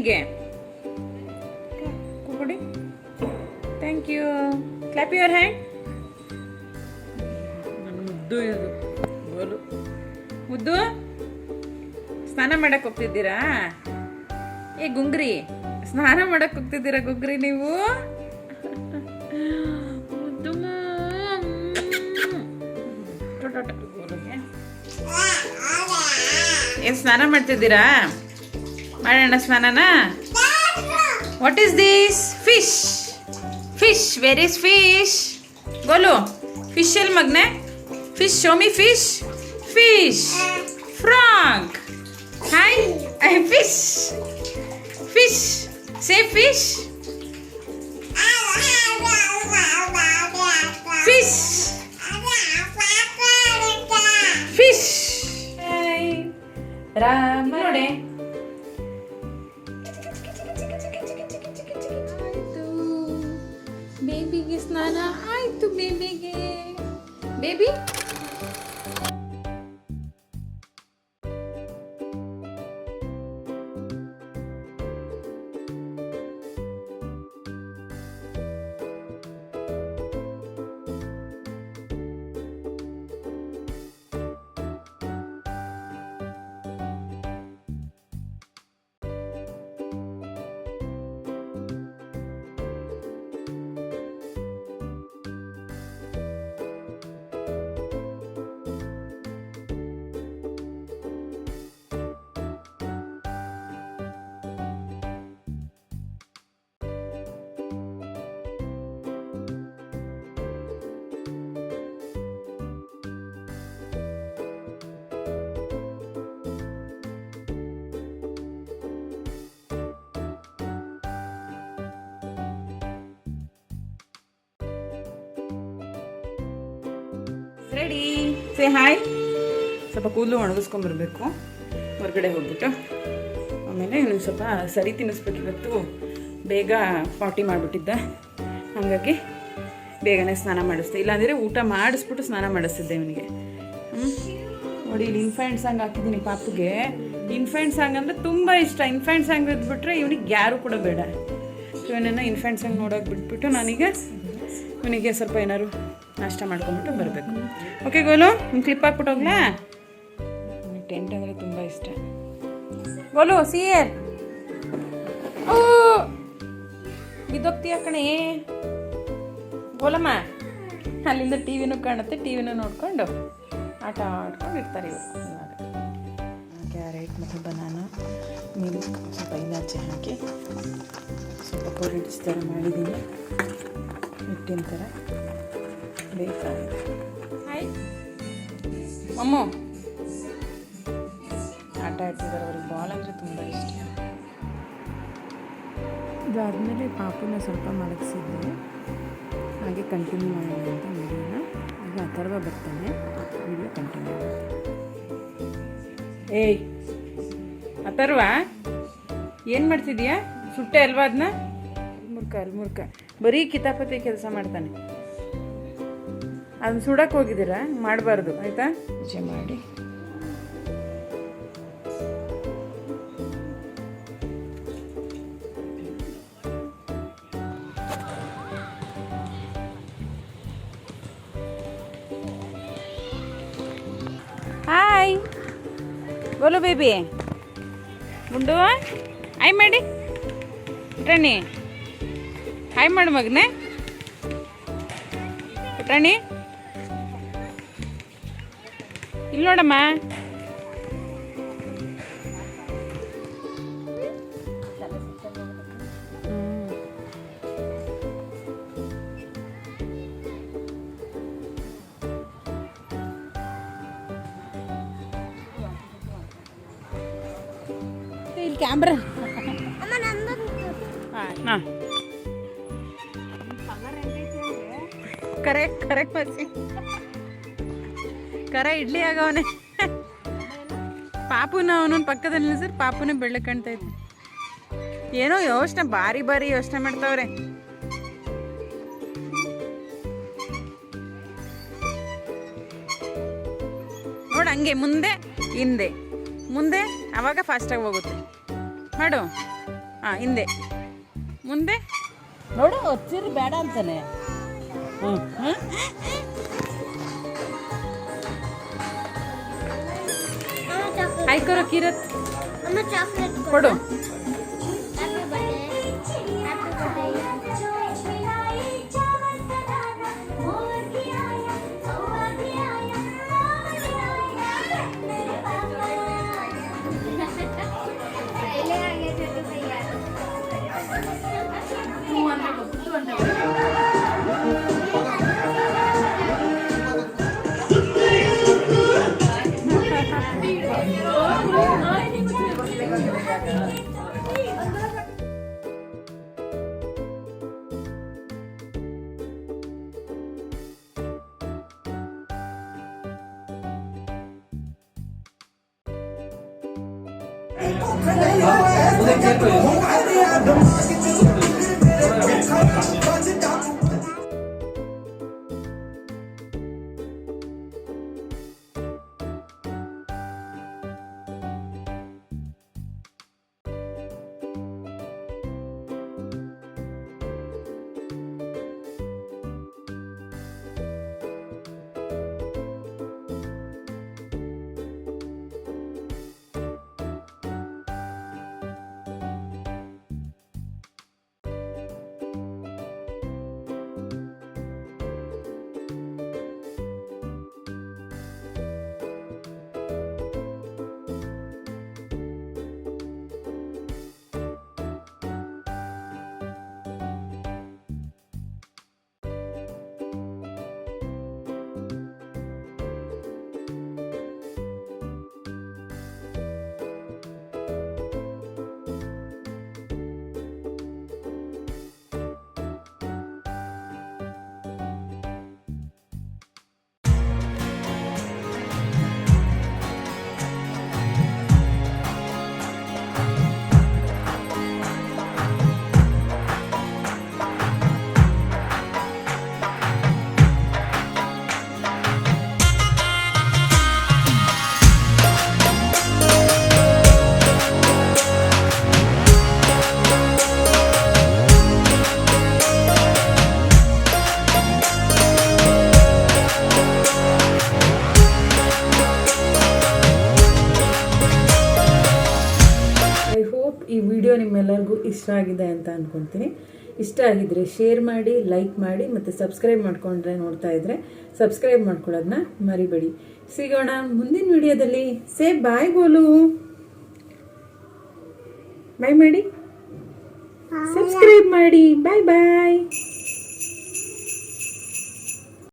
ಅವನಿಗೆ ಕೊಡಿ. Thank you. Clap your hand. ಮುದ್ದು ಇದು ಗೋಲು. ಮುದ್ದು ಸ್ನಾನ ಮಾಡಕ್ಕೆ ಹೋಗ್ತಿದ್ದೀರಾ? ಏ ಗುಂಗ್ರಿ, ಸ್ನಾನ ಮಾಡಕ್ಕೆ ಹೋಗ್ತಿದ್ದೀರಾ ಗುಂಗ್ರಿ ನೀವು? ಮುದ್ದು ಏನು ಸ್ನಾನ ಮಾಡ್ತಿದ್ದೀರಾ? ಮಾಡೋಣ ಸ್ನಾನನ. What is this? Fish. Fish. Where is fish? Golu, fish ಎಲ್ಲಿ ಮಗ್ನೆ? Fish, show me fish. Fish. Frog. Hi, I fish. Fish. Say fish. Fish. Fish. Rama ನೋಡೆ. ಬೇಬಿಗೆ ಸ್ನಾನ ಆಯ್ತು. ಬೇಬಿಗೆ ಬೇಬಿ ರೆಡಿ. Say hi. ಸ್ವಲ್ಪ ಕೂದಲು ಒಣಗಿಸ್ಕೊಂಬರ್ಬೇಕು ಹೊರಗಡೆ ಹೋಗ್ಬಿಟ್ಟು. ಆಮೇಲೆ ಇನ್ನೊಂದು ಸ್ವಲ್ಪ ಸರಿ ತಿನ್ನಿಸ್ಬೇಕು. ಇವತ್ತು ಬೇಗ ಪಾಟಿ ಮಾಡಿಬಿಟ್ಟಿದ್ದೆ, ಹಾಗಾಗಿ ಬೇಗನೆ ಸ್ನಾನ ಮಾಡಿಸ್ದೆ. ಇಲ್ಲಾಂದರೆ ಊಟ ಮಾಡಿಸ್ಬಿಟ್ಟು ಸ್ನಾನ ಮಾಡಿಸ್ತಿದ್ದೆ ಇವನಿಗೆ. ನೋಡಿ, ಇಲ್ಲಿ ಇನ್ಫ್ಯಾಂಟ್ ಸಾಂಗ್ ಹಾಕಿದ್ದೀನಿ ಪಾಪುಗೆ. ಇನ್ಫ್ಯಾಂಟ್ ಸಾಂಗ್ ಅಂದರೆ ತುಂಬ ಇಷ್ಟ. ಇನ್ಫ್ಯಾಂಟ್ ಸಾಂಗ್ ಇದ್ಬಿಟ್ರೆ ಇವನಿಗೆ ಯಾರು ಕೂಡ ಬೇಡ. ಇವನನ್ನು ಇನ್ಫ್ಯಾಂಟ್ ಸಾಂಗ್ ನೋಡೋಕೆ ಬಿಟ್ಬಿಟ್ಟು ನಾನೀಗ ಇವನಿಗೆ ಸ್ವಲ್ಪ ಏನಾದ್ರು ನಾಷ್ಟ ಮಾಡ್ಕೊಂಬಿಟ್ಟು ಬರಬೇಕು. ಓಕೆ ಗೋಲು, ಒಂದು ಕ್ಲಿಪ್ ಹಾಕ್ಬಿಟ್ಟು ಹೋಗ್ಲಾ? ಟೆಂಟ್ ಅಂದರೆ ತುಂಬ ಇಷ್ಟ. ಗೋಲು ಸಿಯರ್. ಓ ಬಿದ್ದೋಗ್ತೀಯ ಕಣೆ ಗೋಲಮ್ಮ. ಅಲ್ಲಿಂದ ಟಿ ವಿನೂ ಕಾಣುತ್ತೆ, ಟಿ ವಿನೂ ನೋಡಿಕೊಂಡು ಆಟ ಆಡ್ಕೊಂಡು ಇರ್ತಾರೆ ಇವರು. ಕ್ಯಾರೆಟ್ ಮತ್ತು ಬನಾನ, ಮಿಲ್ಕ್, ಸ್ವಲ್ಪ ಇಲಾಚಿ ಹಾಕಿ ಸ್ವಲ್ಪ ಪೊರಿಡ್ಸ್ ಥರ ಮಾಡಿದ್ದೀನಿ, ಹಿಟ್ಟಿನ ಥರ ಬೇಕಾಗಿದೆ. ಹಾಯ್ ಮಮ್ಮು. ಆಟ ಆಡ್ತಿದ್ದಾರೆ. ಅವ್ರಿಗೆ ಬಾಲ್ ಅಂದರೆ ತುಂಬ ಇಷ್ಟ. ಇದಾದಮೇಲೆ ಪಾಪುನ ಸ್ವಲ್ಪ ಮಲಗಿಸಿದ್ದೆ, ಹಾಗೆ ಕಂಟಿನ್ಯೂ ಮಾಡೋಣ ಅಂತ ವಿಡಿಯೋನ. ಈಗ ಅಥರ್ವ ಬರ್ತಾನೆ, ವಿಡಿಯೋ ಕಂಟಿನ್ಯೂ ಆಗುತ್ತೆ. ಏಯ್ ಅಥರ್ವ, ಏನು ಮಾಡ್ತಿದ್ದೀಯಾ? ಸುಟ್ಟೆ ಅಲ್ವಾ ಅದನ್ನ? ಅಲ್ಮುರ್ಕ ಬರೀ ಕಿತಾಪತಿ ಕೆಲಸ ಮಾಡ್ತಾನೆ. ಅದನ್ನ ಸುಡಕ್ಕೆ ಹೋಗಿದ್ದೀರಾ? ಮಾಡಬಾರ್ದು ಆಯಿತಾ? ಪೂಜೆ ಮಾಡಿ ಹಾಯ್ ಬೋಲು ಬೇಬಿ. ಗುಂಡು ಹಾಯ್ ಮಾಡಿ ಪುಟಾಣಿ. ಹಾಯ್ ಮಾಡು ಮಗನೇ. ಪುಟಾಣಿ ಇಲ್ಲಿ ನೋಡಮ್ಮ. ಇಲ್ಲಿ ಕ್ಯಾಮ್ರಾ. ಹಾಂ ಕರೆಕ್ಟ್ ಕರೆಕ್ಟ್ ಮರ್ಸಿ. ಕರ ಇಡ್ಲಿ ಆಗವನೆ. ಪಾಪುನ ಅವನೊಂದು ಪಕ್ಕದಲ್ಲಿ ನಿಲ್ಸಿದ್ರೆ ಪಾಪುನೇ ಬೆಳ್ಳಗೆ ಕಾಣ್ತಾ ಇದ್ದೆ. ಏನೋ ಯೋಚನೆ ಭಾರಿ ಭಾರಿ ಯೋಚನೆ ಮಾಡ್ತಾವ್ರೆ. ನೋಡು ಹಂಗೆ ಮುಂದೆ ಹಿಂದೆ ಮುಂದೆ, ಆವಾಗ ಫಾಸ್ಟಾಗಿ ಹೋಗುತ್ತೆ. ಮಾಡು ಹಾಂ ಹಿಂದೆ ಮುಂದೆ ನೋಡು ಹಚ್ಚಿರಿ ಬೇಡ ಅಂತಾನೆ. ಆಯ್ಕೊರ ಕಿರತ್ ಕೊಡು. ಈ ವಿಡಿಯೋ ನಿಮ್ಮೆಲ್ಲರಿಗೂ ಇಷ್ಟ ಆಗಿದೆ ಅಂತ ಅಂದ್ಕೊತೀನಿ. ಇಷ್ಟ ಆಗಿದ್ರೆ ಶೇರ್ ಮಾಡಿ, ಲೈಕ್ ಮಾಡಿ ಮತ್ತು ಸಬ್ಸ್ಕ್ರೈಬ್ ಮಾಡ್ಕೊಂಡ್ರೆ ನೋಡ್ತಾ ಇದ್ರೆ ಸಬ್ಸ್ಕ್ರೈಬ್ ಮಾಡ್ಕೊಳ್ಳೋದನ್ನ ಮರಿಬೇಡಿ. ಸಿಗೋಣ ಮುಂದಿನ ವಿಡಿಯೋದಲ್ಲಿ. ಸೇ ಬಾಯ್ ಗೋಲು, ಬಾಯ್ ಮಾಡಿ, ಸಬ್ಸ್ಕ್ರೈಬ್ ಮಾಡಿ. ಬಾಯ್ ಬಾಯ್.